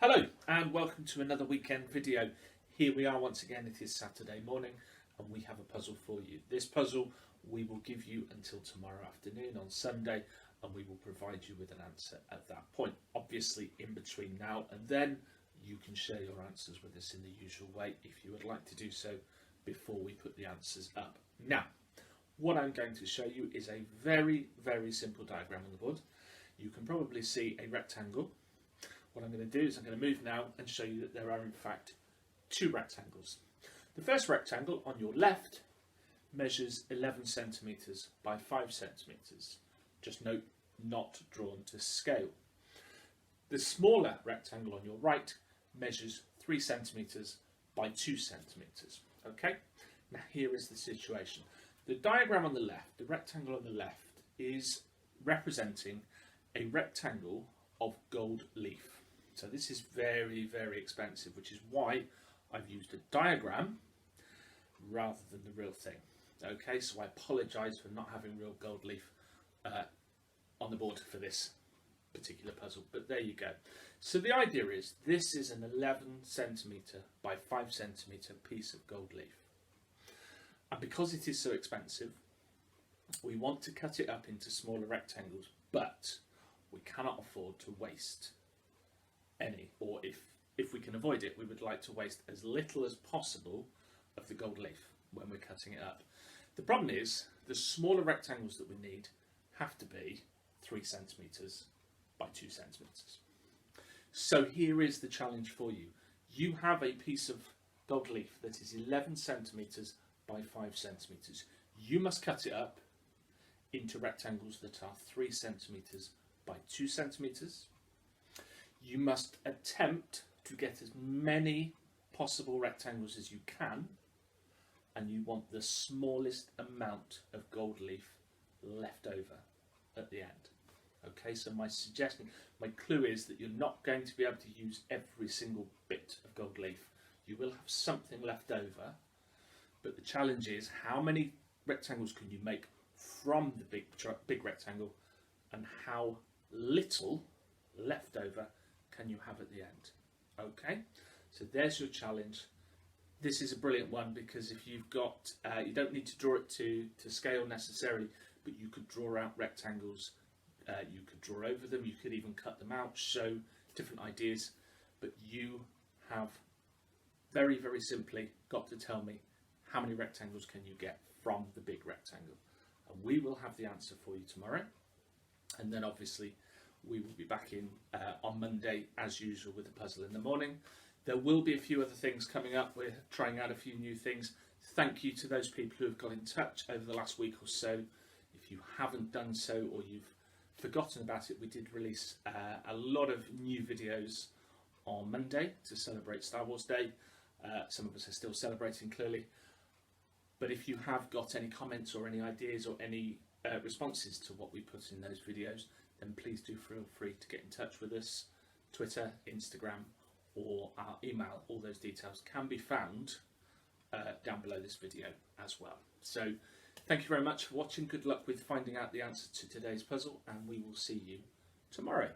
Hello and welcome to another weekend video. Here we are once again. It is Saturday morning and we have a puzzle for you. This puzzle we will give you until tomorrow afternoon on Sunday, and we will provide you with an answer at that point. Obviously in between now and then you can share your answers with us in the usual way if you would like to do so before we put the answers up. Now what I'm going to show you is a very simple diagram on the board. You can probably see a rectangle. What I'm going to do is I'm going to move now and show you that there are in fact two rectangles. The first rectangle on your left measures 11 centimetres by 5 centimetres. Just note, not drawn to scale. The smaller rectangle on your right measures 3 centimetres by 2 centimetres. Okay, now here is the situation. The diagram on the left, the rectangle on the left, is representing a rectangle of gold leaf. So this is very expensive, which is why I've used a diagram rather than the real thing. Okay, so I apologise for not having real gold leaf on the board for this particular puzzle, but there you go. So the idea is this is an 11 centimetre by 5 centimetre piece of gold leaf. And because it is so expensive, we want to cut it up into smaller rectangles, but we cannot afford to waste any, or if we can avoid it, we would like to waste as little as possible of the gold leaf when we're cutting it up. The problem is the smaller rectangles that we need have to be 3 centimetres by 2 centimetres. So here is the challenge for you. You have a piece of gold leaf that is 11 centimetres by 5 centimetres. You must cut it up into rectangles that are 3 centimetres by 2 centimetres. You must attempt to get as many possible rectangles as you can, and you want the smallest amount of gold leaf left over at the end. Okay, so my suggestion, my clue is that you're not going to be able to use every single bit of gold leaf. You will have something left over, but the challenge is how many rectangles can you make from the big rectangle, and how little left over can you have at the end. Okay, so there's your challenge. This is a brilliant one because if you've got, you don't need to draw it to scale necessarily, but you could draw out rectangles, you could draw over them, you could even cut them out, show different ideas, but you have very simply got to tell me how many rectangles can you get from the big rectangle. And we will have the answer for you tomorrow, and then obviously we will be back in on Monday as usual with the puzzle in the morning. There will be a few other things coming up. We're trying out a few new things. Thank you to those people who have got in touch over the last week or so. If you haven't done so or you've forgotten about it, we did release a lot of new videos on Monday to celebrate Star Wars Day. Some of us are still celebrating, clearly. But if you have got any comments or any ideas or any responses to what we put in those videos, then please do feel free to get in touch with us. Twitter, Instagram, or our email. All those details can be found down below this video as well. So thank you very much for watching. Good luck with finding out the answer to today's puzzle, and we will see you tomorrow.